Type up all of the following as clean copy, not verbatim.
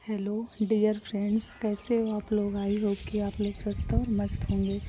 Hello dear friends, कैसे हो आप लोग। आई होप कि आप लोग स्वस्थ और मस्त होंगे।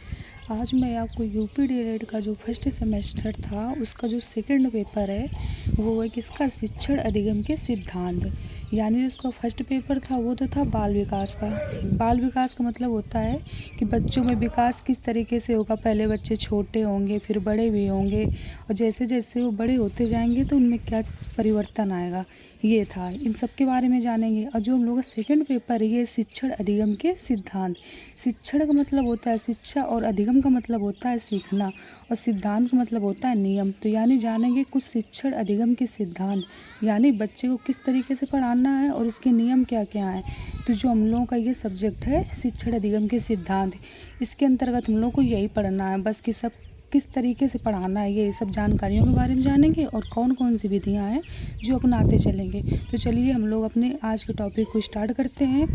आज मैं आपको यूपी डीएलएड का जो फर्स्ट सेमेस्टर था उसका जो सेकंड पेपर है वो है किसका, शिक्षण अधिगम के सिद्धांत। यानी जो उसका फर्स्ट पेपर था वो तो था बाल विकास का। बाल विकास का मतलब होता है कि बच्चों में विकास किस तरीके से होगा। पहले बच्चे छोटे होंगे, फिर बड़े भी होंगे, और जैसे जैसे वो बड़े होते जाएंगे तो उनमें क्या परिवर्तन आएगा, ये था। इन सब के बारे में जानेंगे। और जो हम लोग का सेकंड पेपर है ये शिक्षण अधिगम के सिद्धांत। शिक्षण का मतलब होता है शिक्षा, और अधिगम का मतलब होता है सीखना, और सिद्धांत का मतलब होता है नियम। तो यानी जानेंगे कुछ शिक्षण अधिगम के सिद्धांत, यानी बच्चे को किस तरीके से पढ़ाना है और इसके नियम क्या क्या हैं। तो जो हम लोगों का ये सब्जेक्ट है शिक्षण अधिगम के सिद्धांत, इसके अंतर्गत हम लोग को यही पढ़ना है बस, कि सब किस तरीके से पढ़ाना है, ये सब जानकारियों के बारे में जानेंगे और कौन कौन सी विधियाँ हैं जो अपनाते चलेंगे। तो चलिए हम लोग अपने आज के टॉपिक को स्टार्ट करते हैं।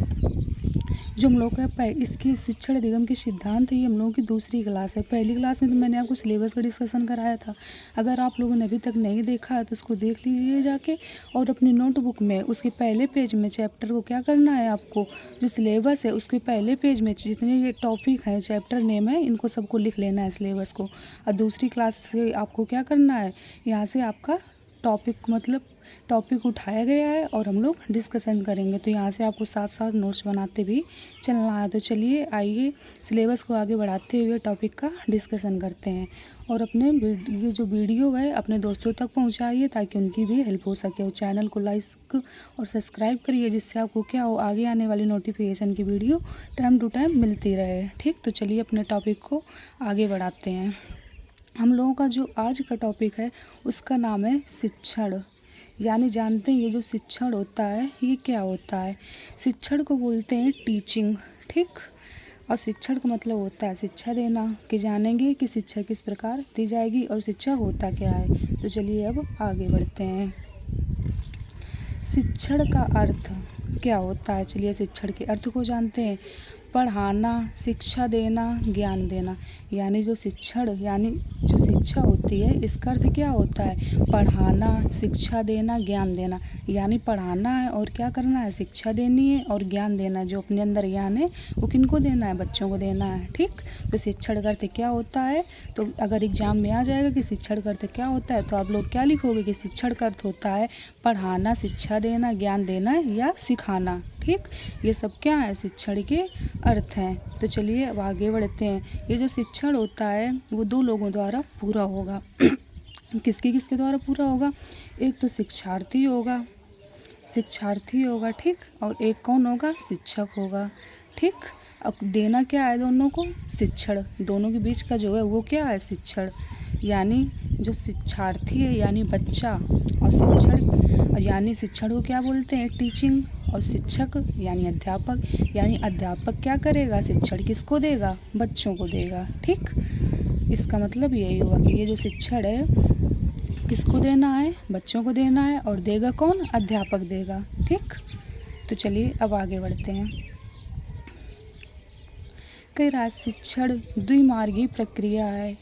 जो हम लोग का इसकी शिक्षण अधिगम के सिद्धांत है, ये हम लोगों की दूसरी क्लास है। पहली क्लास में तो मैंने आपको सिलेबस का डिस्कशन कराया था। अगर आप लोगों ने अभी तक नहीं देखा है तो उसको देख लीजिए जाके, और अपनी नोटबुक में उसके पहले पेज में चैप्टर को क्या करना है, आपको जो सिलेबस है उसके पहले पेज में जितने ये टॉपिक हैं, चैप्टर नेम है, इनको सबको लिख लेना है सिलेबस को। और दूसरी क्लास से आपको क्या करना है, यहाँ से आपका टॉपिक उठाया गया है और हम लोग डिस्कशन करेंगे। तो यहाँ से आपको साथ साथ नोट्स बनाते भी चलना है। तो चलिए आइए सिलेबस को आगे बढ़ाते हुए टॉपिक का डिस्कशन करते हैं। और अपने ये जो वीडियो है अपने दोस्तों तक पहुँचाइए ताकि उनकी भी हेल्प हो सके। और चैनल को लाइक और सब्सक्राइब करिए, जिससे आपको क्या हो, आगे आने वाली नोटिफिकेशन की वीडियो टाइम टू टाइम मिलती रहे। ठीक, तो चलिए अपने टॉपिक को आगे बढ़ाते हैं। हम लोगों का जो आज का टॉपिक है उसका नाम है शिक्षण। यानी जानते हैं ये जो शिक्षण होता है ये क्या होता है। शिक्षण को बोलते हैं टीचिंग। ठीक, और शिक्षण का मतलब होता है शिक्षा देना। कि जानेंगे कि शिक्षा किस प्रकार दी जाएगी और शिक्षा होता क्या है। तो चलिए अब आगे बढ़ते हैं। शिक्षण का अर्थ क्या होता है, चलिए शिक्षण के अर्थ को जानते हैं। पढ़ाना, शिक्षा देना, ज्ञान देना। यानी जो शिक्षण यानी जो शिक्षा होती है इसका अर्थ क्या होता है, पढ़ाना, शिक्षा देना, ज्ञान देना। यानी पढ़ाना है और क्या करना है, शिक्षा देनी है और ज्ञान देना है। जो अपने अंदर ज्ञान है वो किनको देना है, बच्चों को देना है। ठीक, तो शिक्षण का अर्थ क्या होता है। तो अगर एग्जाम में आ जाएगा कि शिक्षण का अर्थ क्या होता है तो आप लोग क्या लिखोगे कि शिक्षण का अर्थ होता है पढ़ाना, शिक्षा देना, ज्ञान देना या सिखाना। ठीक, ये सब क्या है, शिक्षण के अर्थ हैं। तो चलिए अब आगे बढ़ते हैं। ये जो शिक्षण होता है वो दो लोगों द्वारा पूरा होगा। किसके किसके द्वारा पूरा होगा, एक तो शिक्षार्थी होगा। ठीक, और एक कौन होगा, शिक्षक होगा। ठीक, अब देना क्या है दोनों को, शिक्षण। दोनों के बीच का जो है वो क्या है, शिक्षण। यानी जो शिक्षार्थी है यानी बच्चा, और शिक्षण यानी शिक्षण को क्या बोलते हैं, टीचिंग। और शिक्षक यानी अध्यापक, यानी अध्यापक क्या करेगा, शिक्षण किसको देगा, बच्चों को देगा। ठीक, इसका मतलब यही हुआ कि ये जो शिक्षण है किसको देना है, बच्चों को देना है, और देगा कौन, अध्यापक देगा। ठीक, तो चलिए अब आगे बढ़ते हैं। कई राज शिक्षण द्विमार्गी प्रक्रिया है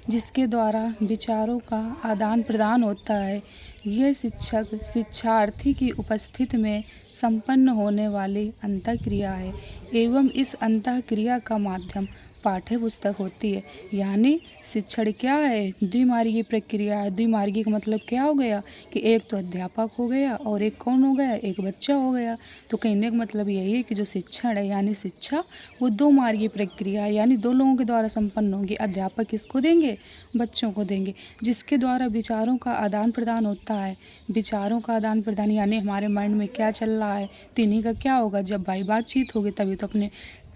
जिसके द्वारा विचारों का आदान प्रदान होता है। यह शिक्षक शिक्षार्थी की उपस्थिति में संपन्न होने वाली अंतःक्रिया है एवं इस अंतःक्रिया का माध्यम पाठ्य पुस्तक होती है। यानी शिक्षण क्या है, द्विमार्गी प्रक्रिया है। द्विमार्गी का मतलब क्या हो गया कि एक तो अध्यापक हो गया और एक कौन हो गया, एक बच्चा हो गया। तो कहने का मतलब यही है कि जो शिक्षण है यानी शिक्षा वो दो मार्गी प्रक्रिया है, यानी दो लोगों के द्वारा संपन्न होगी। अध्यापक किसको देंगे, बच्चों को देंगे, जिसके द्वारा विचारों का आदान प्रदान होता है। विचारों का आदान प्रदान यानी हमारे माइंड में क्या चल रहा है, तो इन्हीं का क्या होगा, जब भाई बातचीत होगी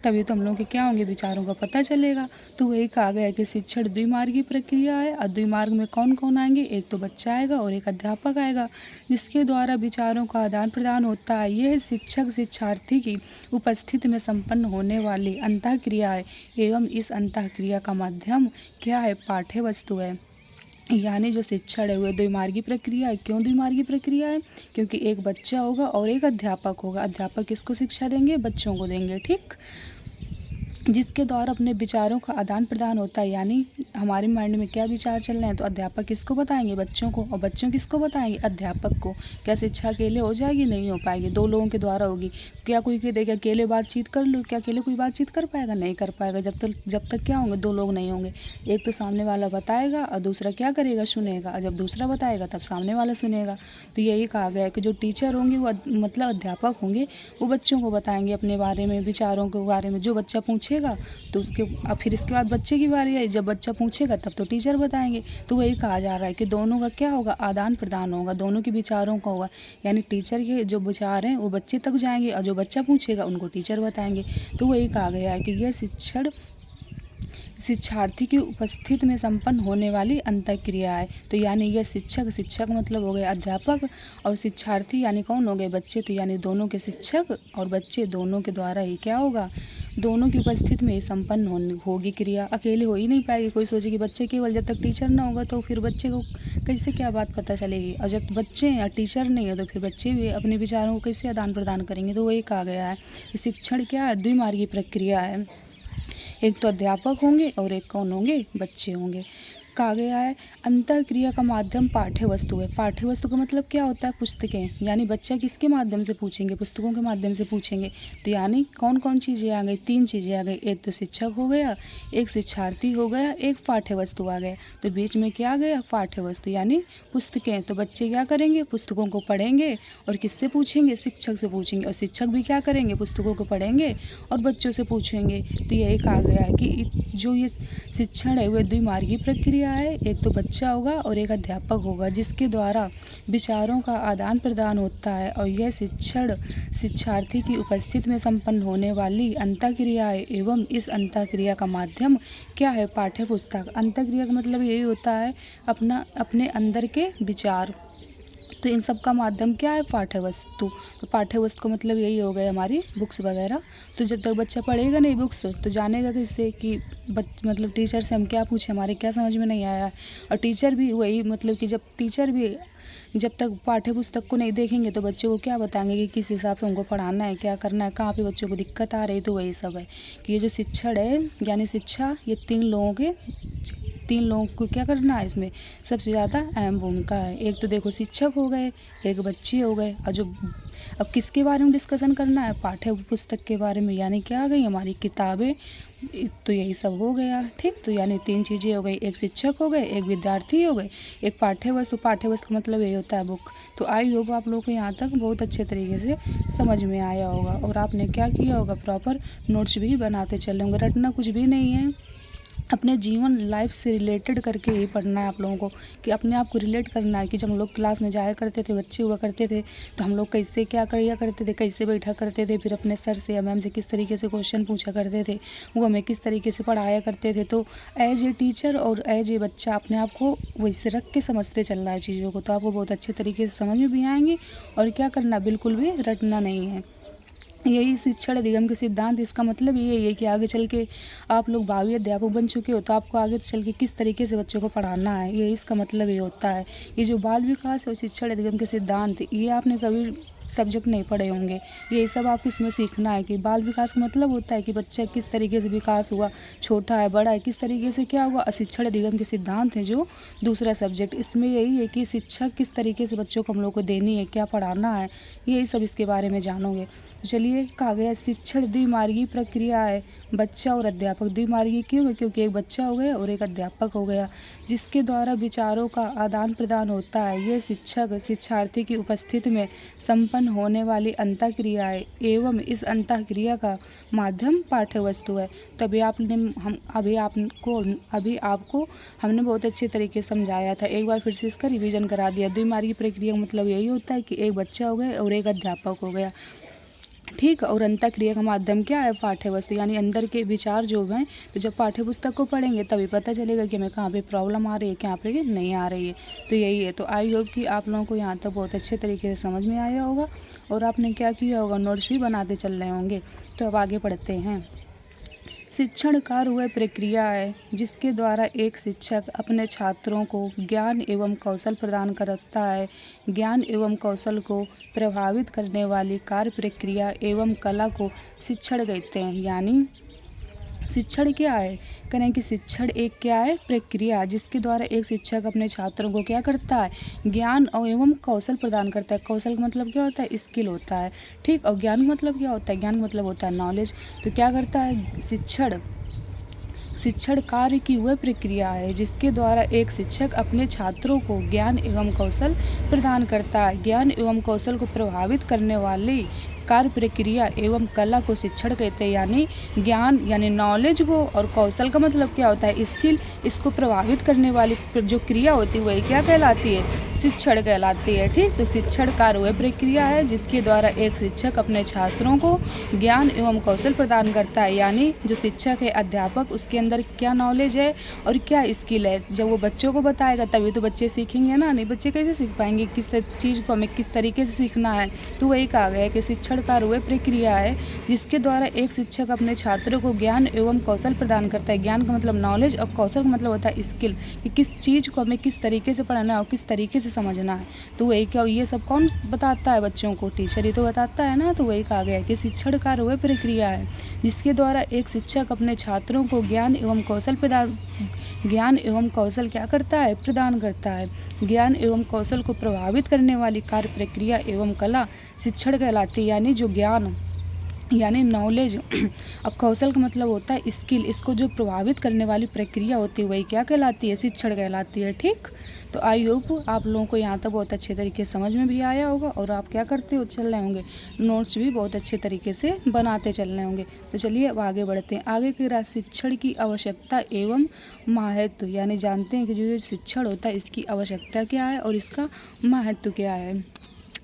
तभी तो हम लोग के क्या होंगे, विचारों का पता चलेगा। तो वही कहा गया कि शिक्षण द्विमार्गी प्रक्रिया है। और द्विमार्ग में कौन कौन आएंगे, एक तो बच्चा आएगा और एक अध्यापक आएगा, जिसके द्वारा विचारों का आदान प्रदान होता है। यह शिक्षक शिक्षार्थी की उपस्थिति में संपन्न होने वाली अंतःक्रिया है एवं इस अंतःक्रिया का माध्यम क्या है, पाठ्य वस्तु है। यानी जो शिक्षण है वो द्विमार्गी प्रक्रिया है। क्यों द्विमार्गी प्रक्रिया है, क्योंकि एक बच्चा होगा और एक अध्यापक होगा। अध्यापक किसको शिक्षा देंगे, बच्चों को देंगे। ठीक, जिसके द्वारा अपने विचारों का आदान प्रदान होता है। यानी हमारे माइंड में क्या विचार चल रहे हैं तो अध्यापक किसको बताएंगे, बच्चों को, और बच्चों किसको बताएंगे, अध्यापक को। क्या शिक्षा अकेले हो जाएगी, नहीं हो पाएगी, दो लोगों के द्वारा होगी। क्या कोई कह देगा अकेले बातचीत कर लो, क्या अकेले कोई बातचीत कर पाएगा, नहीं कर पाएगा। जब तक क्या होंगे, दो लोग नहीं होंगे। एक तो सामने वाला बताएगा और दूसरा क्या करेगा, सुनेगा, और जब दूसरा बताएगा तब सामने वाला सुनेगा। तो यही कहा गया है कि जो टीचर होंगे वो मतलब अध्यापक होंगे, वो बच्चों को बताएंगे अपने बारे में, विचारों के बारे में। जो बच्चा पूछेगा तो उसके अब फिर इसके बाद बच्चे की बारी आई, जब बच्चा पूछेगा तब तो टीचर बताएंगे। तो वही कहा जा रहा है कि दोनों का क्या होगा, आदान प्रदान होगा, दोनों के विचारों का होगा। यानी टीचर के जो विचार हैं वो बच्चे तक जाएंगे और जो बच्चा पूछेगा उनको टीचर बताएंगे। तो वही कहा गया है कि यह शिक्षार्थी की उपस्थिति में संपन्न होने वाली अंतःक्रिया है। तो यानी यह शिक्षक मतलब हो गए अध्यापक, और शिक्षार्थी यानी कौन हो गए, बच्चे। तो यानी दोनों के शिक्षक और बच्चे दोनों के द्वारा ही क्या होगा, दोनों की उपस्थिति में ही संपन्न होगी क्रिया। अकेले हो ही नहीं पाएगी। कोई सोचे कि बच्चे केवल, जब तक टीचर ना होगा तो फिर बच्चे को कैसे क्या बात पता चलेगी, और जब बच्चे या टीचर नहीं है तो फिर बच्चे भी अपने विचारों को कैसे आदान प्रदान करेंगे। तो वही कहा गया है कि शिक्षण क्या है, द्विमार्गी प्रक्रिया है। एक तो अध्यापक होंगे और एक कौन होंगे, बच्चे होंगे। कहा गया है अंतःक्रिया का माध्यम पाठ्य वस्तु है। पाठ्य वस्तु का मतलब क्या होता है, पुस्तकें। यानी बच्चा किसके माध्यम से पूछेंगे, पुस्तकों के माध्यम से पूछेंगे। तो यानी कौन कौन चीज़ें आ गई, तीन चीज़ें आ गई। एक तो शिक्षक हो गया, एक शिक्षार्थी हो गया, एक पाठ्य वस्तु आ गया। तो बीच में क्या आ गया, पाठ्य वस्तु यानी पुस्तकें। तो बच्चे क्या करेंगे, पुस्तकों को पढ़ेंगे और किससे पूछेंगे, शिक्षक से पूछेंगे। और शिक्षक भी क्या करेंगे, पुस्तकों को पढ़ेंगे और बच्चों से पूछेंगे। तो यही कहा गया है कि जो ये शिक्षण है वह द्विमार्गी प्रक्रिया है। एक तो बच्चा होगा और एक अध्यापक होगा, जिसके द्वारा विचारों का आदान प्रदान होता है। और यह शिक्षण शिक्षार्थी की उपस्थिति में संपन्न होने वाली अंतःक्रिया है। एवं इस अंतःक्रिया का माध्यम क्या है, पाठ्य पुस्तक। अंतःक्रिया का मतलब यही होता है अपने अंदर के विचार। तो इन सब का माध्यम क्या है, पाठ्य वस्तु। तो पाठ्य वस्तु का मतलब यही हो गया हमारी बुक्स वगैरह। तो जब तक बच्चा पढ़ेगा नहीं बुक्स तो जानेगा कैसे कि मतलब टीचर से हम क्या पूछे, हमारे क्या समझ में नहीं आया। और टीचर भी वही, मतलब कि जब तक पाठ्य पुस्तक को नहीं देखेंगे तो बच्चों को क्या बताएंगे कि किस हिसाब से उनको पढ़ाना है, क्या करना है, कहाँ पे बच्चों को दिक्कत आ रही है। तो वही सब है कि ये जो शिक्षण है यानी शिक्षा, ये तीन लोगों को क्या करना है, इसमें सबसे ज़्यादा अहम भूमिका है। एक तो देखो शिक्षक हो गए, एक बच्चे हो गए, और अब किसके बारे में डिस्कशन करना है, पाठ्य पुस्तक के बारे में। यानी क्या आ गई, हमारी किताबें। तो यही सब हो गया, ठीक। तो यानी तीन चीज़ें हो गई, एक शिक्षक हो गए, एक विद्यार्थी हो गए, एक पाठ्य वस्तु। पाठ्य वस्तु का मतलब यही होता है बुक। तो आई होप आप लोगों को यहाँ तक बहुत अच्छे तरीके से समझ में आया होगा, और आपने क्या किया होगा, प्रॉपर नोट्स भी बनाते चले होंगे। रटना कुछ भी नहीं है, अपने जीवन लाइफ से रिलेटेड करके ही पढ़ना है आप लोगों को, कि अपने आप को रिलेट करना है। कि जब हम लोग क्लास में जाया करते थे, बच्चे हुआ करते थे, तो हम लोग कैसे क्या किया करते थे, कैसे बैठा करते थे, फिर अपने सर से या मैम से किस तरीके से क्वेश्चन पूछा करते थे, वो हमें किस तरीके से पढ़ाया करते थे। तो एज ए टीचर और एज ए बच्चा अपने आप को वैसे रख के समझते चल रहा है चीज़ों को, तो आपको बहुत अच्छे तरीके से समझ में भी आएंगी। और क्या करना, बिल्कुल भी रटना नहीं है। यही शिक्षण अधिगम के सिद्धांत, इसका मतलब यही है कि आगे चल के आप लोग भावी अध्यापक बन चुके हो तो आपको आगे चल के किस तरीके से बच्चों को पढ़ाना है, ये इसका मतलब ये होता है। ये जो बाल विकास है और शिक्षण अधिगम के सिद्धांत, ये आपने कभी सब्जेक्ट नहीं पढ़े होंगे। ये सब आपको इसमें सीखना है कि बाल विकास का मतलब होता है कि बच्चा किस तरीके से विकास हुआ, छोटा है, बड़ा है, किस तरीके से क्या हुआ। शिक्षण अधिगम के सिद्धांत हैं जो दूसरा सब्जेक्ट, इसमें यही है कि शिक्षा किस तरीके से बच्चों को हम लोग को देनी है, क्या पढ़ाना है, यही सब इसके बारे में जानोगे। चलिए, कहा गया शिक्षण द्विमार्गी प्रक्रिया है। बच्चा और अध्यापक द्विमार्गी क्यों है, क्योंकि एक बच्चा हो गया और एक अध्यापक हो गया, जिसके द्वारा विचारों का आदान प्रदान होता है। ये शिक्षक शिक्षार्थी की उपस्थिति में संपन्न होने वाली अंतःक्रिया है। एवं इस अंतःक्रिया का माध्यम पाठ्य वस्तु है। तो अभी आपको हमने बहुत अच्छे तरीके से समझाया था, एक बार फिर से इसका रिवीजन करा दिया। द्विमार्गी प्रक्रिया का मतलब यही होता है कि एक बच्चा हो गया और एक अध्यापक हो गया, ठीक। और अंतःक्रिया का माध्यम क्या है, पाठ्य वस्तु, यानी अंदर के विचार जो हैं। तो जब पाठ्य पुस्तक को पढ़ेंगे तभी पता चलेगा कि हमें कहाँ पे प्रॉब्लम आ रही है, कहाँ पे नहीं आ रही है। तो यही है। तो आई होप कि आप लोगों को यहाँ तक बहुत अच्छे तरीके से समझ में आया होगा, और आपने क्या किया होगा, नोट्स भी बनाते चल रहे होंगे। तो अब आगे पढ़ते हैं। शिक्षण कार्य वह प्रक्रिया है जिसके द्वारा एक शिक्षक अपने छात्रों को ज्ञान एवं कौशल प्रदान करता है। ज्ञान एवं कौशल को प्रभावित करने वाली कार्य प्रक्रिया एवं कला को शिक्षण कहते हैं। यानी शिक्षण क्या है? कह रहे हैं कि शिक्षण एक क्या है? प्रक्रिया, जिसके द्वारा एक शिक्षक अपने छात्रों को क्या करता है? ज्ञान और एवं कौशल प्रदान करता है। कौशल का मतलब क्या होता है? स्किल होता है, ठीक। और ज्ञान का मतलब क्या होता है? ज्ञान का मतलब होता है नॉलेज। तो क्या करता है शिक्षण? शिक्षण कार्य की वह प्रक्रिया है जिसके द्वारा एक शिक्षक अपने छात्रों को ज्ञान एवं कौशल प्रदान करता है। ज्ञान एवं कौशल को प्रभावित करने वाली कार्य प्रक्रिया एवं कला को शिक्षण कहते हैं। यानी ज्ञान यानी नॉलेज को, और कौशल का मतलब क्या होता है? स्किल। इसको प्रभावित करने वाली जो क्रिया होती है वही क्या कहलाती है? शिक्षण कहलाती है, ठीक। तो शिक्षण कार्य वह प्रक्रिया है जिसके द्वारा एक शिक्षक अपने छात्रों को ज्ञान एवं कौशल प्रदान करता है। यानी जो शिक्षक है, अध्यापक, उसके अंदर क्या नॉलेज है और क्या स्किल है, जब वो बच्चों को बताएगा तभी तो बच्चे सीखेंगे ना। नहीं बच्चे कैसे सीख पाएंगे? किस चीज़ को हमें किस तरीके से सीखना है। तो वही कहा गया है कि शिक्षण कार्य वह प्रक्रिया है जिसके द्वारा एक शिक्षक अपने छात्रों को ज्ञान एवं कौशल प्रदान करता है। ज्ञान का मतलब नॉलेज और कौशल का मतलब होता है स्किल, कि किस चीज़ को हमें किस तरीके से पढ़ना है और किस तरीके से समझना है। तो वही क्या, ये सब कौन बताता है बच्चों को? टीचर ही तो बताता है ना। तो वही कहा गया है कि शिक्षण कार्य वह प्रक्रिया है जिसके द्वारा एक शिक्षक अपने छात्रों को ज्ञान एवं कौशल क्या करता है? प्रदान करता है। ज्ञान एवं कौशल को प्रभावित करने वाली कार्य प्रक्रिया एवं कला शिक्षण कहलाती है। यानी जो ज्ञान यानी नॉलेज अब कौशल का मतलब होता है स्किल, इसको जो प्रभावित करने वाली प्रक्रिया होती है वही क्या कहलाती है? शिक्षण कहलाती है, ठीक। तो आई होप आप लोगों को यहाँ तक बहुत अच्छे तरीके से समझ में भी आया होगा और आप क्या करते हो? चल रहे होंगे, नोट्स भी बहुत अच्छे तरीके से बनाते चल रहे होंगे। तो चलिए अब आगे बढ़ते हैं। आगे की राह शिक्षण की आवश्यकता एवं महत्व, यानी जानते हैं कि जो शिक्षण होता है इसकी आवश्यकता क्या है और इसका महत्व क्या है।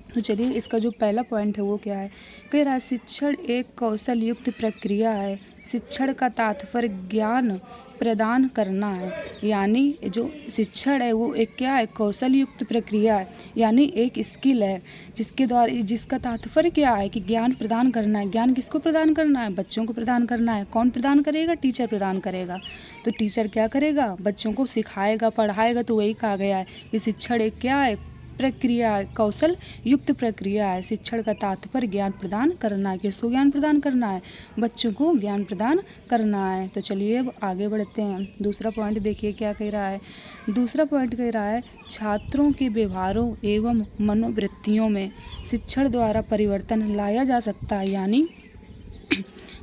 तो चलिए इसका जो पहला पॉइंट है वो क्या है? कह रहा है शिक्षण एक कौशल युक्त प्रक्रिया है। शिक्षण का तात्पर्य ज्ञान प्रदान करना है। यानी जो शिक्षण है वो एक क्या है? कौशल युक्त प्रक्रिया है, यानी एक स्किल है जिसके द्वारा जिसका तात्पर्य क्या है? कि ज्ञान प्रदान करना है। ज्ञान किसको प्रदान करना है? बच्चों को प्रदान करना है। कौन प्रदान करेगा? टीचर प्रदान करेगा। तो टीचर क्या करेगा? बच्चों को सिखाएगा, पढ़ाएगा। तो वही कहा गया है कि शिक्षण एक क्या है? प्रक्रिया, कौशल युक्त प्रक्रिया है। शिक्षण का तात्पर्य ज्ञान प्रदान करना है। किसको ज्ञान प्रदान करना है? बच्चों को ज्ञान प्रदान करना है। तो चलिए अब आगे बढ़ते हैं। दूसरा पॉइंट देखिए क्या कह रहा है। दूसरा पॉइंट कह रहा है छात्रों के व्यवहारों एवं मनोवृत्तियों में शिक्षण द्वारा परिवर्तन लाया जा सकता है। यानी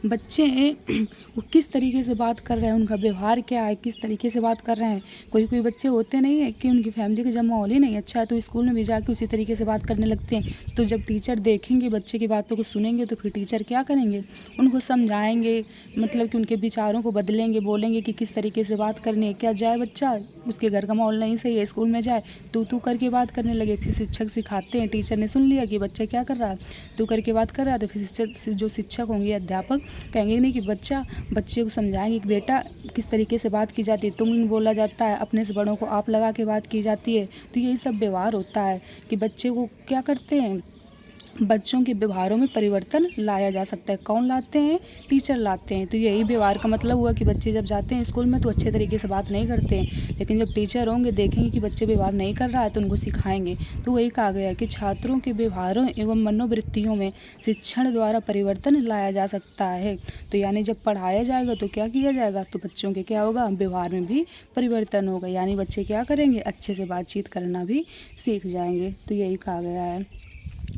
बच्चे वो किस तरीके से बात कर रहे हैं, उनका व्यवहार क्या है, किस तरीके से बात कर रहे हैं। कोई बच्चे होते नहीं है कि उनकी फैमिली का जब माहौल ही नहीं अच्छा है तो स्कूल में भी जाके उसी तरीके से बात करने लगते हैं। तो जब टीचर देखेंगे बच्चे की बातों को सुनेंगे तो फिर टीचर क्या करेंगे? उनको समझाएंगे, मतलब कि उनके विचारों को बदलेंगे, बोलेंगे कि किस तरीके से बात करनी है। क्या जाए बच्चा, उसके घर का माहौल नहीं सही है, स्कूल में जाए तू करके बात करने लगे। फिर शिक्षक सिखाते हैं, टीचर ने सुन लिया कि बच्चा क्या कर रहा है, तू करके बात कर रहा है। तो फिर जो शिक्षक होंगे, अध्यापक, कहेंगे नहीं कि बच्चे को समझाएंगे कि बेटा किस तरीके से बात की जाती है, तुम बोला जाता है, अपने से बड़ों को आप लगा के बात की जाती है। तो यही सब व्यवहार होता है कि बच्चे को क्या करते हैं, बच्चों के व्यवहारों में परिवर्तन लाया जा सकता है। कौन लाते हैं? टीचर लाते हैं। तो यही व्यवहार का मतलब हुआ कि बच्चे जब जाते हैं स्कूल में तो अच्छे तरीके से बात नहीं करते हैं, लेकिन जब टीचर होंगे देखेंगे कि बच्चे व्यवहार नहीं कर रहा है तो उनको सिखाएंगे। तो वही कहा गया है कि छात्रों के व्यवहारों एवं मनोवृत्तियों में शिक्षण द्वारा परिवर्तन लाया जा सकता है। तो यानी जब पढ़ाया जाएगा तो क्या किया जाएगा? तो बच्चों के क्या होगा? व्यवहार में भी परिवर्तन होगा। यानी बच्चे क्या करेंगे? अच्छे से बातचीत करना भी सीख जाएंगे। तो यही कहा गया है।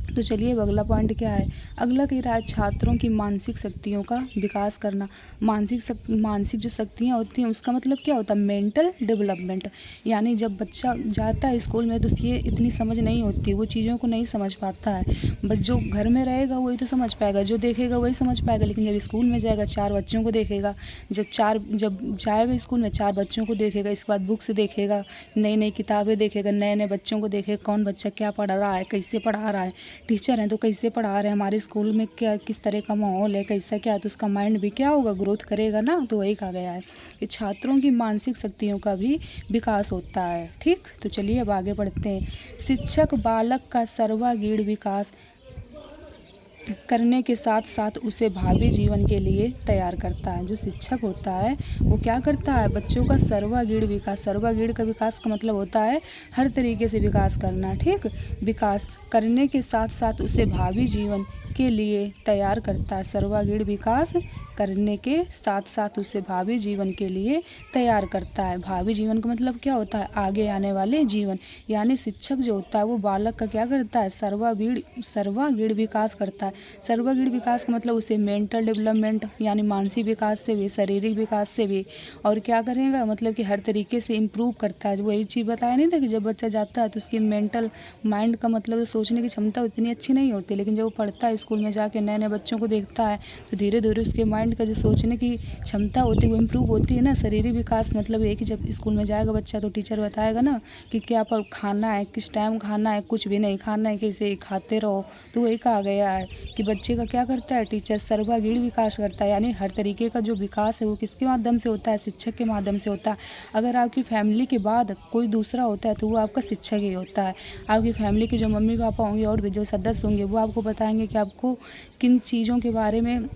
तो चलिए अब अगला पॉइंट क्या है। अगला कह रहा है छात्रों की मानसिक शक्तियों का विकास करना। मानसिक जो शक्तियाँ होती हैं उसका मतलब क्या होता है? Mental development. यानी जब बच्चा जाता है स्कूल में तो उसकी इतनी समझ नहीं होती, वो चीज़ों को नहीं समझ पाता है। बस जो घर में रहेगा वही तो समझ पाएगा, जो देखेगा वही समझ पाएगा। लेकिन जब स्कूल में जाएगा 4 बच्चों को देखेगा, जब जाएगा स्कूल में 4 बच्चों को देखेगा, इसके बाद बुक्स देखेगा, नई नई किताबें देखेगा, नए नए बच्चों को देखेगा, कौन बच्चा क्या पढ़ रहा है, कैसे पढ़ा रहा है, टीचर हैं तो कैसे पढ़ा रहे हैं, हमारे स्कूल में क्या किस तरह का माहौल है, कैसा क्या है, तो उसका माइंड भी क्या होगा? ग्रोथ करेगा ना। तो वही कहा गया है कि छात्रों की मानसिक शक्तियों का भी विकास होता है। ठीक, तो चलिए अब आगे बढ़ते हैं। शिक्षक बालक का सर्वांगीण विकास करने के साथ साथ उसे भावी जीवन के लिए तैयार करता है। जो शिक्षक होता है वो क्या करता है, बच्चों का सर्वागीण का विकास का मतलब होता है हर तरीके से विकास करना, ठीक। विकास करने के साथ साथ उसे भावी जीवन के लिए तैयार करता है। सर्वागीण विकास करने के साथ साथ उसे भावी जीवन के लिए तैयार करता है। भावी जीवन का मतलब क्या होता है, आगे आने वाले जीवन। यानी शिक्षक जो होता है वो बालक का क्या करता है, सर्वागीण विकास करता है। सर्वागीण विकास का मतलब उसे मेंटल डेवलपमेंट यानी मानसिक विकास से भी, शारीरिक विकास से भी, और क्या करेगा मतलब कि हर तरीके से इम्प्रूव करता है। वही चीज़ बताया नहीं था कि जब बच्चा जाता है तो उसकी मेंटल माइंड का मतलब सोचने की क्षमता उतनी अच्छी नहीं होती, लेकिन जब वो पढ़ता है स्कूल में जाके नए नए बच्चों को देखता है तो धीरे धीरे उसके माइंड का जो सोचने की क्षमता होती है वो इम्प्रूव होती है ना। शारीरिक विकास मतलब ये कि जब स्कूल में जाएगा बच्चा तो टीचर बताएगा ना कि क्या पर खाना है, किस टाइम खाना है, कुछ भी नहीं खाना है, कैसे खाते रहो। तो वही कहा गया है कि बच्चे का क्या करता है टीचर, सर्वागीण विकास करता है। यानी हर तरीके का जो विकास है वो किसके माध्यम से होता है, शिक्षक के माध्यम से होता है। अगर आपकी फैमिली के बाद कोई दूसरा होता है तो वो आपका शिक्षक ही होता है। आपकी फैमिली के जो मम्मी पापा होंगे और भी जो सदस्य होंगे वो आपको बताएंगे कि आपको किन चीज़ों के बारे में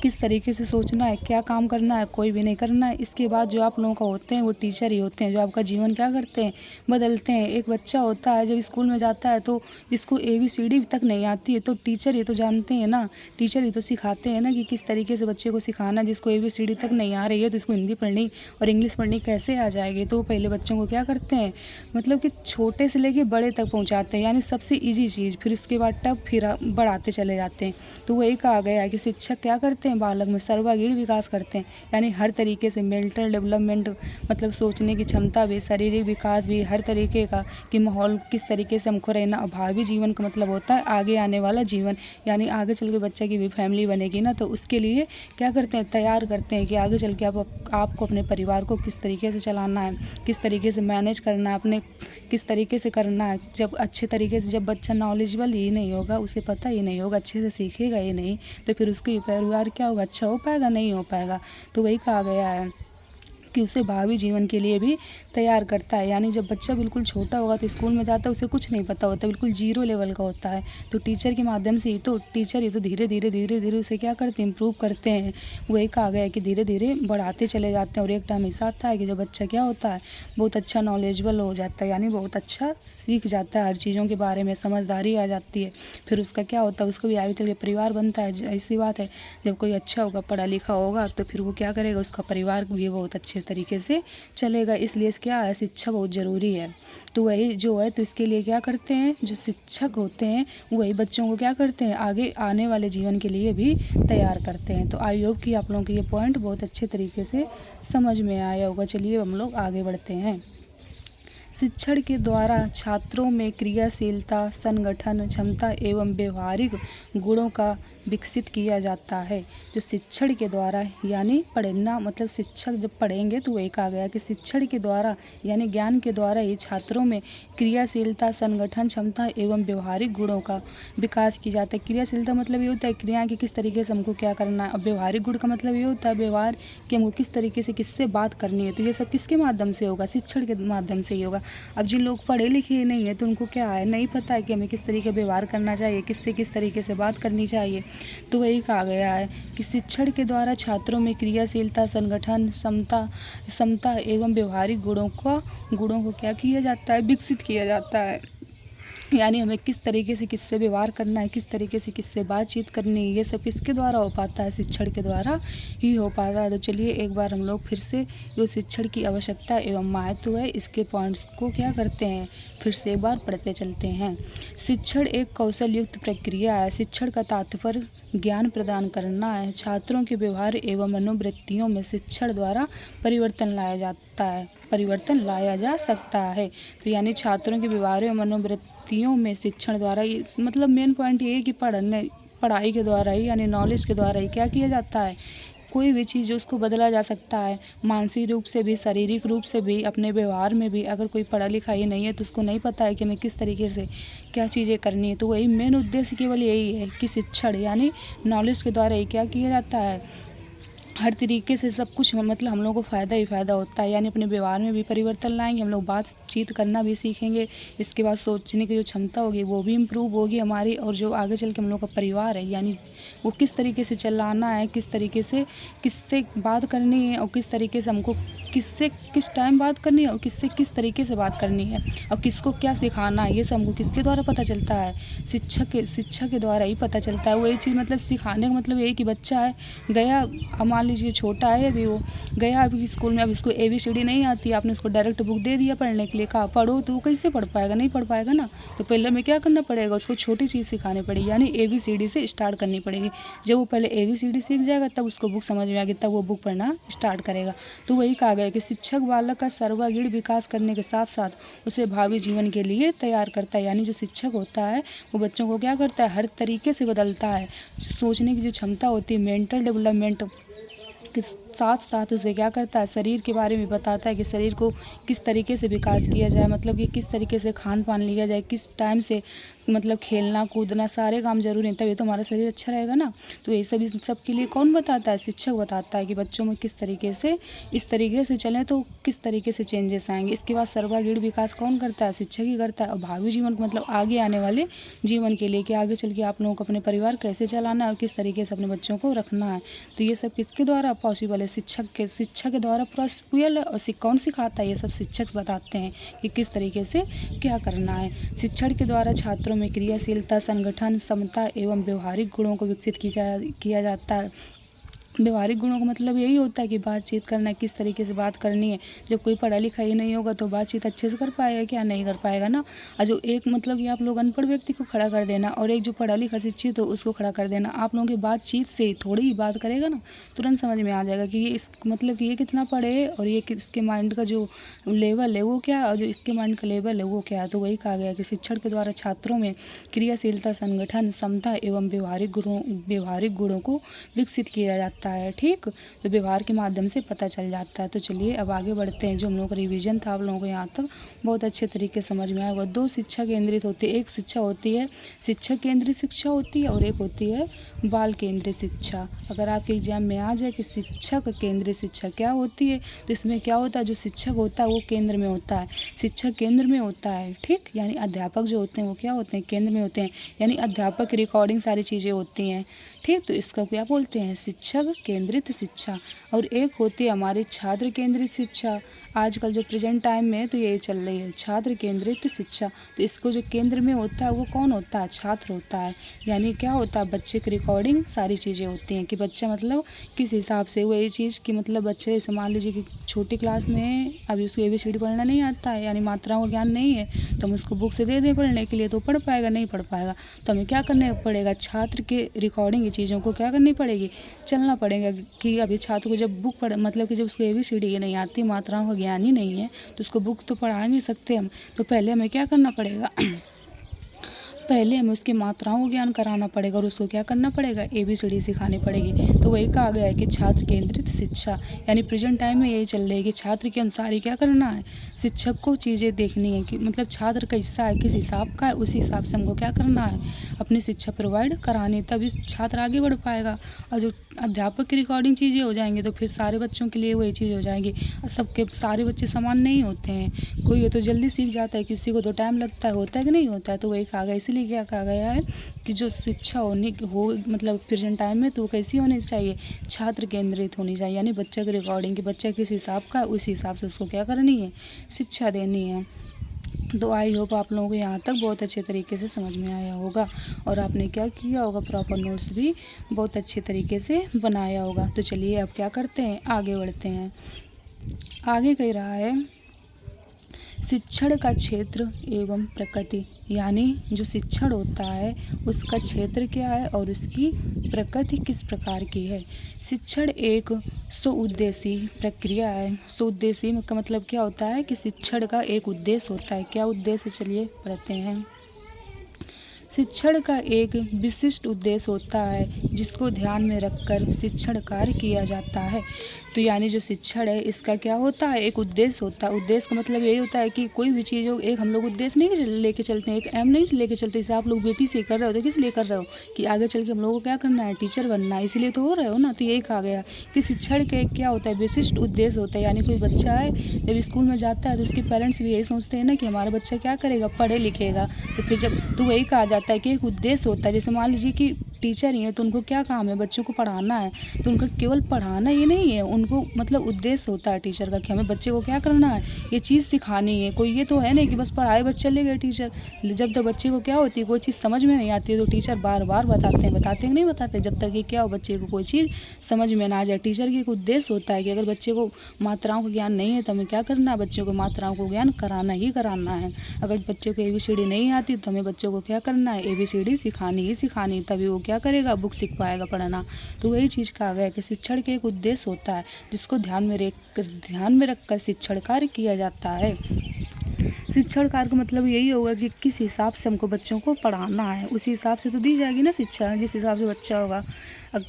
किस तरीके से सोचना है, क्या काम करना है, कोई भी नहीं करना है। इसके बाद जो आप लोगों का होते हैं वो टीचर ही होते हैं, जो आपका जीवन क्या करते हैं, बदलते हैं। एक बच्चा होता है जब स्कूल में जाता है तो जिसको ABCD तक नहीं आती है तो टीचर ही तो जानते हैं ना, टीचर ही तो सिखाते हैं ना कि किस तरीके से बच्चे को सिखाना। जिसको ABCD तक नहीं आ रही है तो इसको हिंदी पढ़नी और इंग्लिश पढ़नी कैसे आ जाएगी। तो पहले बच्चों को क्या करते हैं, मतलब कि छोटे से लेके बड़े तक पहुँचाते हैं, यानी सबसे ईजी चीज़, फिर उसके बाद टफ, फिर बढ़ाते चले जाते हैं। तो वही कहा गया है कि शिक्षक क्या करते हैं, बालक में सर्वागीण विकास करते हैं। यानी हर तरीके से मेंटल डेवलपमेंट मतलब सोचने की क्षमता भी, शारीरिक विकास भी, हर तरीके का कि माहौल किस तरीके से हमको रहना। भावी जीवन का मतलब होता है आगे आने वाला जीवन, यानी आगे चल के बच्चे की भी फैमिली बनेगी ना, तो उसके लिए क्या करते हैं, तैयार करते हैं कि आगे चल के आपको अपने परिवार को किस तरीके से चलाना है, किस तरीके से मैनेज करना है, अपने किस तरीके से करना है। जब अच्छे तरीके से, जब बच्चा नॉलेजेबल ही नहीं होगा, उसे पता ही नहीं होगा, अच्छे से सीखेगा ही नहीं, तो फिर उसकी परिवार क्या होगा, अच्छा हो पाएगा, नहीं हो पाएगा। तो वही कहा गया है कि उसे भावी जीवन के लिए भी तैयार करता है। यानी जब बच्चा बिल्कुल छोटा होगा तो स्कूल में जाता है, उसे कुछ नहीं पता होता, बिल्कुल जीरो लेवल का होता है, तो टीचर के माध्यम से ही तो टीचर ही तो धीरे धीरे उसे क्या करते हैं, इम्प्रूव करते हैं। वही कहा गया है कि धीरे धीरे बढ़ाते चले जाते हैं। और एक टाइम ऐसा आता है कि जब बच्चा क्या होता है, बहुत अच्छा नॉलेजेबल हो जाता है, यानी बहुत अच्छा सीख जाता है, हर चीज़ों के बारे में समझदारी आ जाती है। फिर उसका क्या होता है, उसको भी आगे चल के परिवार बनता है। ऐसी बात है, जब कोई अच्छा होगा, पढ़ा लिखा होगा, तो फिर वो क्या करेगा, उसका परिवार भी बहुत अच्छे तरीके से चलेगा। इसलिए क्या है, शिक्षा बहुत ज़रूरी है। तो वही जो है, तो इसके लिए क्या करते हैं, जो शिक्षक होते हैं वही बच्चों को क्या करते हैं, आगे आने वाले जीवन के लिए भी तैयार करते हैं। तो आई होप कि आप लोगों को ये पॉइंट बहुत अच्छे तरीके से समझ में आया होगा। चलिए हम लोग आगे बढ़ते हैं। शिक्षण के द्वारा छात्रों में क्रियाशीलता, संगठन क्षमता एवं व्यवहारिक गुणों का विकसित किया जाता है। जो शिक्षण के द्वारा यानी पढ़ना, मतलब शिक्षक जब पढ़ेंगे तो वही कहा गया कि शिक्षण के द्वारा यानी ज्ञान के द्वारा ही छात्रों में क्रियाशीलता, संगठन क्षमता एवं व्यवहारिक गुणों का विकास किया जाता है। क्रियाशीलता मतलब ये होता है क्रिया की किस तरीके से हमको क्या करना है, और व्यवहारिक गुण का मतलब ये होता है व्यवहार कि हमको किस तरीके से किससे बात करनी है। तो ये सब किसके माध्यम से होगा, शिक्षण के माध्यम से ही होगा। अब जिन लोग पढ़े लिखे नहीं है तो उनको क्या है, नहीं पता है कि हमें किस तरीके व्यवहार करना चाहिए, किससे किस तरीके से बात करनी चाहिए। तो वही कहा गया है कि शिक्षण के द्वारा छात्रों में क्रियाशीलता, संगठन समता एवं व्यवहारिक गुणों को क्या किया जाता है, विकसित किया जाता है। यानी हमें किस तरीके से किससे व्यवहार करना है, किस तरीके से किससे बातचीत करनी है, ये सब किसके द्वारा हो पाता है, शिक्षण के द्वारा ही हो पाता है। तो चलिए एक बार हम लोग फिर से जो शिक्षण की आवश्यकता एवं महत्व है इसके पॉइंट्स को क्या करते हैं, फिर से एक बार पढ़ते चलते हैं। शिक्षण एक कौशल युक्त प्रक्रिया है। शिक्षण का तात्पर्य ज्ञान प्रदान करना है। छात्रों के व्यवहार एवं मनोवृत्तियों में शिक्षण द्वारा परिवर्तन लाया जा सकता है। तो यानी छात्रों के व्यवहार एवं मनोवृत्तियों में शिक्षण द्वारा, मतलब मेन पॉइंट ये है कि पढ़ाई के द्वारा ही यानी नॉलेज के द्वारा ही क्या किया जाता है, कोई भी चीज़ उसको बदला जा सकता है, मानसिक रूप से भी, शारीरिक रूप से भी, अपने व्यवहार में भी। अगर कोई पढ़ा लिखा ही नहीं है तो उसको नहीं पता है कि हमें किस तरीके से क्या चीज़ें करनी है। तो वही मेन उद्देश्य केवल यही है कि शिक्षण यानी नॉलेज के द्वारा ही क्या किया जाता है, हर तरीके से सब कुछ मतलब हम लोगों को फ़ायदा ही फ़ायदा होता है। यानी अपने व्यवहार में भी परिवर्तन लाएँगे, हम लोग बातचीत करना भी सीखेंगे। इसके बाद सोचने की जो क्षमता होगी वो भी इम्प्रूव होगी हमारी, और जो आगे चल के हम लोग का परिवार है यानी वो किस तरीके से चलाना है, किस तरीके से किससे बात करनी है, और किस तरीके से हमको किससे किस टाइम बात करनी है, और किससे किस तरीके से बात करनी है, और किसको क्या सिखाना है, ये सब हमको किसके द्वारा पता चलता है? शिक्षा के द्वारा ही पता चलता है। वही चीज़ मतलब सिखाने का मतलब ये है कि बच्चा है, गया, अब मान लीजिए छोटा है अभी, वो गया अभी स्कूल में, अब उसको ABCD नहीं आती, आपने उसको डायरेक्ट बुक दे दिया पढ़ने के लिए, कहा पढ़ो, तो वो कैसे पढ़ पाएगा? नहीं पढ़ पाएगा ना। तो पहले हमें क्या करना पड़ेगा? उसको छोटी चीज़ सिखानी पड़ेगी, यानी ABCD से स्टार्ट करनी पड़ेगी। जब वो पहले ABCD सीख जाएगा तब उसको बुक समझ में आएगी, तब वो बुक पढ़ना स्टार्ट करेगा। तो वही कहा गया कि शिक्षक बालक का सर्वांगीण विकास करने के साथ साथ उसे भावी जीवन के लिए तैयार करता है। यानी जो शिक्षक होता है वो बच्चों को क्या करता है? हर तरीके से बदलता है। सोचने की जो क्षमता होती है, मेंटल डेवलपमेंट के साथ-साथ उसे क्या करता है? शरीर के बारे में बताता है कि शरीर को किस तरीके से विकास किया जाए, मतलब कि किस तरीके से खान-पान लिया जाए, किस टाइम से मतलब खेलना, कूदना सारे काम ज़रूरी हैं, तभी तो हमारा शरीर अच्छा रहेगा ना। तो ये सब इन सब के लिए कौन बताता है? शिक्षक बताता है कि बच्चों में किस तरीके से इस तरीके से चलें तो किस तरीके से चेंजेस आएँगे। इसके बाद सर्वांगीण विकास कौन करता है? शिक्षक ही करता है। और भावी जीवन को मतलब आगे आने वाले जीवन के लिए कि आगे चल के आप लोगों को अपने परिवार कैसे चलाना है और किस तरीके से अपने बच्चों को रखना है। तो ये सब किसके द्वारा पॉसिबल है? शिक्षा के द्वारा पॉसिबल है। और कौन सिखाता है? ये सब शिक्षक बताते हैं कि किस तरीके से क्या करना है। शिक्षण के द्वारा छात्रों में क्रियाशीलता, संगठन, समता एवं व्यवहारिक गुणों को विकसित किया जाता है। व्यवहारिक गुणों का मतलब यही होता है कि बातचीत करना, किस तरीके से बात करनी है। जब कोई पढ़ा लिखा ही नहीं होगा तो बातचीत अच्छे से कर पाएगा क्या? नहीं कर पाएगा ना। और जो एक मतलब कि आप लोग अनपढ़ व्यक्ति को खड़ा कर देना और एक जो पढ़ा लिखा शिक्षित हो उसको खड़ा कर देना, आप लोगों की बातचीत से थोड़ी ही बात करेगा ना, तुरंत समझ में आ जाएगा कि ये इस मतलब कि ये कितना पढ़े है और ये इसके माइंड का जो लेवल है वो क्या है, और जो इसके माइंड का लेवल है वो क्या है। तो वही कहा गया कि शिक्षण के द्वारा छात्रों में क्रियाशीलता, संगठन, समता एवं व्यवहारिक गुणों को विकसित किया जाता है। ठीक, तो व्यवहार के माध्यम से पता चल जाता है। तो चलिए अब आगे बढ़ते हैं। जो हम लोगों का रिवीजन था आप लोगों को यहाँ तक बहुत अच्छे तरीके से समझ में आया होगा। 2 शिक्षा केंद्रित होती है, एक शिक्षा होती है शिक्षक केंद्रित शिक्षा होती है और एक होती है बाल केंद्रित शिक्षा। अगर आपके एग्जाम में आ जाए कि शिक्षक केंद्रित शिक्षा क्या होती है, तो इसमें क्या होता है? जो शिक्षक होता है वो केंद्र में होता है, शिक्षक केंद्र में होता है। ठीक, यानी अध्यापक जो होते हैं वो क्या होते हैं? केंद्र में होते हैं। यानी अध्यापक की रिकॉर्डिंग सारी चीज़ें होती हैं। ठीक, तो इसका क्या बोलते हैं? शिक्षक केंद्रित शिक्षा। और एक होती है हमारी छात्र केंद्रित शिक्षा। आजकल जो प्रेजेंट टाइम में है तो यही चल रही है, छात्र केंद्रित शिक्षा। तो इसको जो केंद्र में होता है वो कौन होता है? छात्र होता है। यानी क्या होता है? बच्चे की रिकॉर्डिंग सारी चीज़ें होती हैं कि बच्चा मतलब किस हिसाब से वही चीज़ कि मतलब बच्चे जैसे मान लीजिए कि छोटी क्लास में है, अभी उसको ABCD पढ़ना नहीं आता है, यानी मात्राओं का ज्ञान नहीं है, तो हम उसको बुक से दे दें पढ़ने के लिए तो पढ़ पाएगा? नहीं पढ़ पाएगा। तो हमें क्या करना पड़ेगा? छात्र के रिकॉर्डिंग की चीज़ों को क्या करनी पड़ेगी? चलना पड़ेगा कि अभी छात्र को जब बुक पढ़ मतलब कि जब उसको ABCD ही नहीं आती, मात्राओं का ज्ञान ही नहीं है, तो उसको बुक तो पढ़ा नहीं सकते हम। तो पहले हमें क्या करना पड़ेगा? पहले हमें उसकी मात्राओं का ज्ञान कराना पड़ेगा और उसको क्या करना पड़ेगा? ABCD सिखानी पड़ेगी। तो वही कहा गया है कि छात्र केंद्रित शिक्षा, यानी प्रेजेंट टाइम में यही चल रही है कि छात्र के अनुसार ही क्या करना है? शिक्षक को चीज़ें देखनी है कि मतलब छात्र कैसा है, किस हिसाब का है, उसी हिसाब से हमको क्या करना है? अपनी शिक्षा प्रोवाइड करानी, तभी छात्र आगे बढ़ पाएगा। और जो अध्यापक की रिकॉर्डिंग चीज़ें हो जाएंगी तो फिर सारे बच्चों के लिए वही चीज़ हो जाएगी। और सबके सारे बच्चे समान नहीं होते हैं, कोई ये तो जल्दी सीख जाता है, किसी को तो टाइम लगता है, होता है कि नहीं होता है। तो वही कहा गया, इसीलिए क्या कहा गया है कि जो शिक्षा हो मतलब प्रेजेंट टाइम में तो वो कैसी होनी चाहिए? छात्र केंद्रित होनी चाहिए। यानी बच्चे की रिकॉर्डिंग कि बच्चा किस हिसाब का है उस हिसाब से उसको क्या करनी है? शिक्षा देनी है। तो आई होप आप लोगों को यहाँ तक बहुत अच्छे तरीके से समझ में आया होगा और आपने क्या किया होगा? प्रॉपर नोट्स भी बहुत अच्छे तरीके से बनाया होगा। तो चलिए अब क्या करते हैं? आगे बढ़ते हैं। आगे कह रहा है शिक्षण का क्षेत्र एवं प्रकृति, यानी जो शिक्षण होता है उसका क्षेत्र क्या है और उसकी प्रकृति किस प्रकार की है। शिक्षण एक सुउद्देशीय प्रक्रिया है। सुउद्देशीय का मतलब क्या होता है? कि शिक्षण का एक उद्देश्य होता है। क्या उद्देश्य? चलिए पढ़ते हैं। शिक्षण का एक विशिष्ट उद्देश्य होता है जिसको ध्यान में रखकर शिक्षण कार्य किया जाता है। तो यानी जो शिक्षण है इसका क्या होता है, एक उद्देश्य होता है। उद्देश्य का मतलब यही होता है कि कोई भी चीज़ हो, एक हम लोग उद्देश्य नहीं लेके चलते हैं, एक एम नहीं लेके चलते। जैसे आप लोग बेटी से कर रहे हो तो किस लिए कर रहे हो कि आगे चल के हम लोगों को क्या करना है, टीचर बनना है, इसीलिए तो हो रहे हो ना। तो यही कहा गया कि शिक्षण का एक क्या होता है, विशिष्ट उद्देश्य होता है। यानी कोई बच्चा है जब स्कूल में जाता है तो उसके पेरेंट्स भी यही सोचते हैं ना कि हमारा बच्चा क्या करेगा, पढ़े लिखेगा। तो फिर जब तो वही कहा जाता है कि एक उद्देश्य होता है। जैसे मान लीजिए कि टीचर ही है तो उनको क्या काम है, बच्चों को पढ़ाना है। तो उनका केवल पढ़ाना ये नहीं है, उनको मतलब उद्देश्य होता है टीचर का कि हमें बच्चे को क्या करना है, ये चीज़ सिखानी है। कोई ये तो है नहीं कि बस पढ़ाए बस चले गए टीचर। जब तक बच्चे को क्या होती है, कोई चीज़ समझ में नहीं आती है तो टीचर बार बार बताते हैं कि नहीं बताते, जब तक ये क्या हो, बच्चे को कोई चीज़ समझ में ना आ जाए। टीचर की एक उद्देश्य होता है कि अगर बच्चे को मात्राओं का ज्ञान नहीं है तो हमें क्या करना है, बच्चों को मात्राओं को ज्ञान कराना ही कराना है। अगर बच्चे को ABCD नहीं आती तो हमें बच्चों को क्या करना है, ABCD सिखानी ही सिखानी, तभी वो क्या करेगा, बुक सीख पाएगा पढ़ना। तो वही चीज़ कहा गया कि शिक्षण के एक उद्देश्य होता है जिसको ध्यान में रखकर शिक्षण कार्य किया जाता है। शिक्षण कार्य का मतलब यही होगा कि किस हिसाब से हमको बच्चों को पढ़ाना है, उसी हिसाब से तो दी जाएगी ना शिक्षा। जिस हिसाब से बच्चा होगा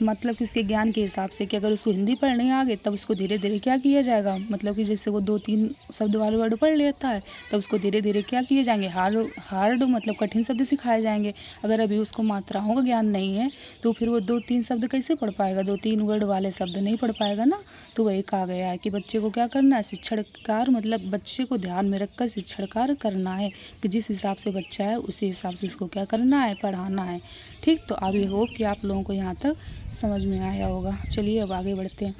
मतलब कि उसके ज्ञान के हिसाब से कि अगर उसको हिंदी पढ़ने आ गए तब उसको धीरे धीरे क्या किया जाएगा, मतलब कि जैसे वो 2-3 शब्द वाले वर्ड पढ़ लेता है तब उसको धीरे धीरे क्या किए जाएंगे, हार्ड मतलब कठिन शब्द सिखाए जाएंगे। अगर अभी उसको मात्राओं का ज्ञान नहीं है तो फिर वो 2-3 शब्द कैसे पढ़ पाएगा, 2-3 वर्ड वाले शब्द नहीं पढ़ पाएगा ना। तो वही कहा गया है कि बच्चे को क्या करना है, शिक्षण कार्य मतलब बच्चे को ध्यान में रखकर शिक्षण कार्य करना है कि जिस हिसाब से बच्चा है उसी हिसाब से उसको क्या करना है, पढ़ाना है। ठीक, तो अब ये होप कि आप लोगों को यहाँ तक समझ में आया होगा। चलिए अब आगे बढ़ते हैं।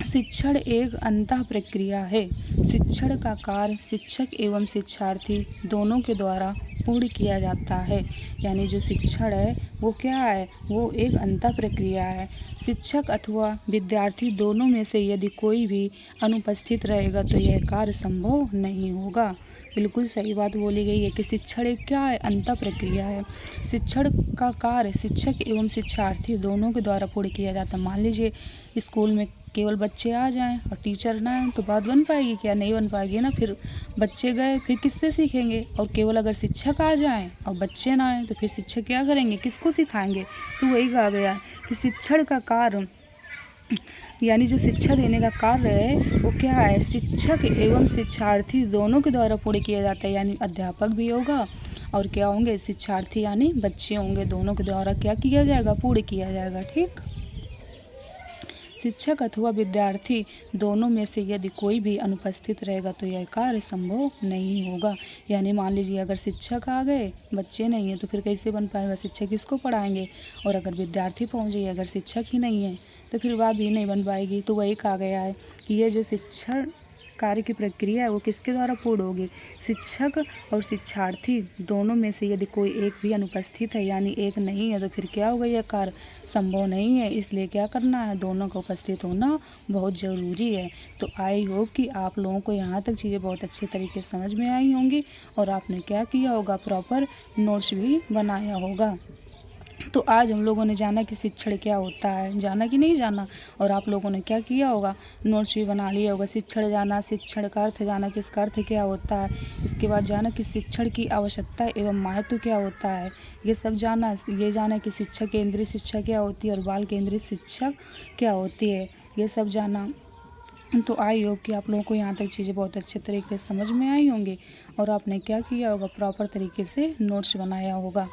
शिक्षण एक अंतः प्रक्रिया है। शिक्षण का कार्य शिक्षक एवं शिक्षार्थी दोनों के द्वारा पूर्ण किया जाता है। यानी जो शिक्षण है वो क्या है, वो एक अंतः प्रक्रिया है। शिक्षक अथवा विद्यार्थी दोनों में से यदि कोई भी अनुपस्थित रहेगा तो यह कार्य संभव नहीं होगा। बिल्कुल सही बात बोली गई है कि शिक्षण एक क्या है, अंतः प्रक्रिया है। शिक्षण का कार्य शिक्षक एवं शिक्षार्थी दोनों के द्वारा पूर्ण किया जाता है। मान लीजिए स्कूल में केवल बच्चे आ जाएं और टीचर ना आए तो बात बन पाएगी क्या, नहीं बन पाएगी ना। फिर बच्चे गए फिर किससे सीखेंगे, और केवल अगर शिक्षक आ जाएं और बच्चे ना आए तो फिर शिक्षक क्या करेंगे, किसको सिखाएंगे। तो वही कहा गया है कि शिक्षण का कार्य यानी जो शिक्षा देने का कार्य है वो क्या है, शिक्षक एवं शिक्षार्थी दोनों के द्वारा पूर्ण किया जाता है। यानी अध्यापक भी होगा और क्या होंगे, शिक्षार्थी यानी बच्चे होंगे, दोनों के द्वारा क्या किया जाएगा, पूर्ण किया जाएगा। ठीक, शिक्षक अथवा विद्यार्थी दोनों में से यदि कोई भी अनुपस्थित रहेगा तो यह कार्य संभव नहीं होगा। यानी मान लीजिए अगर शिक्षक आ गए, बच्चे नहीं है तो फिर कैसे बन पाएगा, शिक्षक किसको पढ़ाएंगे। और अगर विद्यार्थी पहुंच गए, अगर शिक्षक ही नहीं है तो फिर बात भी नहीं बन पाएगी। तो वही कहा गया है कि ये जो शिक्षण कार्य की प्रक्रिया है वो किसके द्वारा पूर्ण होगी, शिक्षक और शिक्षार्थी दोनों में से यदि कोई एक भी अनुपस्थित है यानी एक नहीं है तो फिर क्या होगा, यह कार्य संभव नहीं है। इसलिए क्या करना है, दोनों का उपस्थित होना बहुत ज़रूरी है। तो आई होप कि आप लोगों को यहाँ तक चीज़ें बहुत अच्छे तरीके से समझ में आई होंगी और आपने क्या किया होगा, प्रॉपर नोट्स भी बनाया होगा। तो आज हम लोगों ने जाना कि शिक्षण क्या होता है, जाना कि नहीं जाना, और आप लोगों ने क्या किया होगा, नोट्स भी बना लिया होगा। शिक्षण जाना, शिक्षण का अर्थ जाना कि इसका अर्थ क्या होता है, इसके बाद जाना कि शिक्षण की आवश्यकता एवं महत्व क्या होता है, ये सब जाना। ये जाना कि शिक्षक केंद्रित शिक्षा क्या होती है और बाल केंद्रित शिक्षा क्या होती है, ये सब जाना। तो आई होप कि आप लोगों को यहाँ तक चीज़ें बहुत अच्छे तरीके से समझ में आई होंगी और आपने क्या किया होगा, प्रॉपर तरीके से नोट्स बनाया होगा।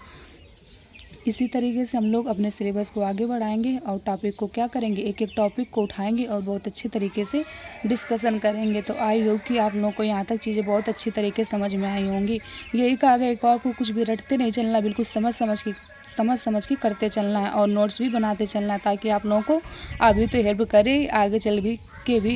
इसी तरीके से हम लोग अपने सिलेबस को आगे बढ़ाएंगे और टॉपिक को क्या करेंगे, एक एक टॉपिक को उठाएंगे और बहुत अच्छे तरीके से डिस्कशन करेंगे। तो आई होप कि आप लोगों को यहाँ तक चीज़ें बहुत अच्छी तरीके से समझ में आई होंगी। यही कहा गया कि आपको कुछ भी रटते नहीं चलना, बिल्कुल समझ समझ के करते चलना है और नोट्स भी बनाते चलना है, ताकि आप लोगों को अभी तो हेल्प करे, आगे चल भी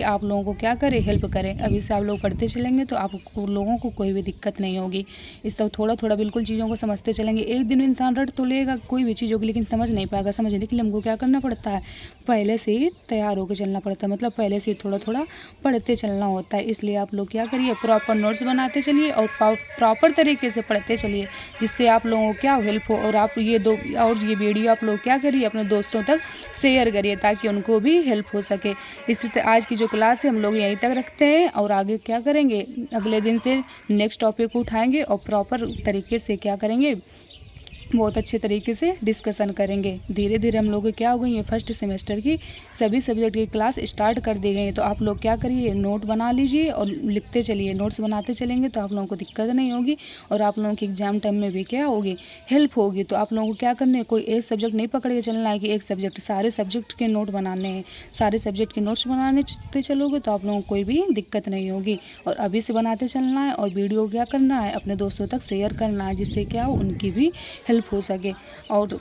आप लोगों को क्या करे, हेल्प करें। अभी से आप लोग पढ़ते चलेंगे तो आप लोगों को कोई भी दिक्कत नहीं होगी। इस तरह थोड़ा थोड़ा बिल्कुल चीज़ों को समझते चलेंगे। एक दिन इंसान रट तो लेगा कोई भी चीज़ होगी लेकिन समझ नहीं पाएगा। समझने के लिए हमको क्या करना पड़ता है, पहले से ही तैयार होकर चलना पड़ता है, मतलब पहले से ही थोड़ा थोड़ा पढ़ते चलना होता है। इसलिए आप लोग क्या करिए, प्रॉपर नोट्स बनाते चलिए और प्रॉपर तरीके से पढ़ते चलिए, जिससे आप लोगों को क्या हेल्प हो। और आप ये वीडियो आप लोग क्या करिए, अपने दोस्तों तक शेयर करिए ताकि उनको भी हेल्प हो सके। इसलिए आज की जो क्लास है हम लोग यहीं तक रखते हैं और आगे क्या करेंगे, अगले दिन से नेक्स्ट टॉपिक को उठाएंगे और प्रॉपर तरीके से क्या करेंगे, बहुत अच्छे तरीके से डिस्कशन करेंगे। धीरे धीरे हम लोग को क्या हो गई है, फर्स्ट सेमेस्टर की सभी सब्जेक्ट की क्लास स्टार्ट कर दी गई है। तो आप लोग क्या करिए, नोट बना लीजिए और लिखते चलिए। नोट्स बनाते चलेंगे तो आप लोगों को दिक्कत नहीं होगी और आप लोगों की एग्जाम टाइम में भी क्या होगी, हेल्प होगी। तो आप लोगों को क्या करना है, कोई एक सब्जेक्ट नहीं पकड़ के चलना है कि एक सब्जेक्ट, सारे सब्जेक्ट के नोट बनाने हैं। सारे सब्जेक्ट के नोट्स बनाने चलोगे तो आप लोगों को कोई भी दिक्कत नहीं होगी। और अभी से बनाते चलना है और वीडियो क्या करना है, अपने दोस्तों तक शेयर करना है, जिससे क्या हो, उनकी भी हेल्प हो सके। और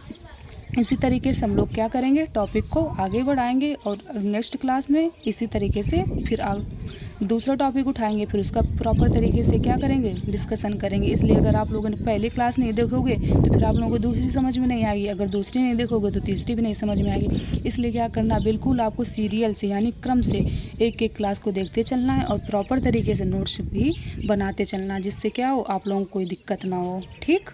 इसी तरीके से हम लोग क्या करेंगे, टॉपिक को आगे बढ़ाएंगे और नेक्स्ट क्लास में इसी तरीके से फिर दूसरा टॉपिक उठाएंगे, फिर उसका प्रॉपर तरीके से क्या करेंगे, डिस्कशन करेंगे। इसलिए अगर आप लोगों ने पहली क्लास नहीं देखोगे तो फिर आप लोगों को दूसरी समझ में नहीं आएगी, अगर दूसरी नहीं देखोगे तो तीसरी भी नहीं समझ में आएगी। इसलिए क्या करना, बिल्कुल आपको सीरियल से यानी क्रम से एक एक क्लास को देखते चलना है और प्रॉपर तरीके से नोट्स भी बनाते चलना है, जिससे क्या हो, आप लोगों को कोई दिक्कत ना हो। ठीक,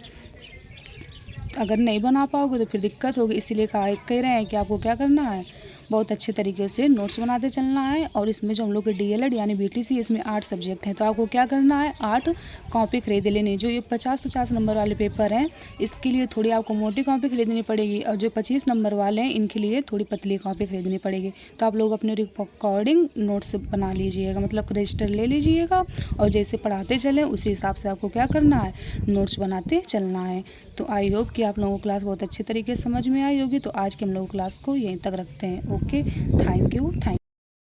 अगर नहीं बना पाओगे तो फिर दिक्कत होगी। इसीलिए कह रहे हैं कि आपको क्या करना है, बहुत अच्छे तरीके से नोट्स बनाते चलना है। और इसमें जो हम लोग के डीएलएड यानी बीटीसी, इसमें 8 सब्जेक्ट हैं, तो आपको क्या करना है, 8 कॉपी खरीद लेनी। जो ये 50-50 नंबर वाले पेपर हैं, इसके लिए थोड़ी आपको मोटी कॉपी खरीदनी पड़ेगी और जो 25 नंबर वाले हैं, इनके लिए थोड़ी पतली कॉपी खरीदनी पड़ेगी। तो आप लोग अपने अकॉर्डिंग नोट्स बना लीजिएगा, मतलब रजिस्टर ले लीजिएगा और जैसे पढ़ाते चलें उसी हिसाब से आपको क्या करना है, नोट्स बनाते चलना है। तो आई होप कि आप लोगों को क्लास बहुत अच्छे तरीके से समझ में आई होगी। तो आज के हम लोग क्लास को यहीं तक रखते हैं। Okay, thank you.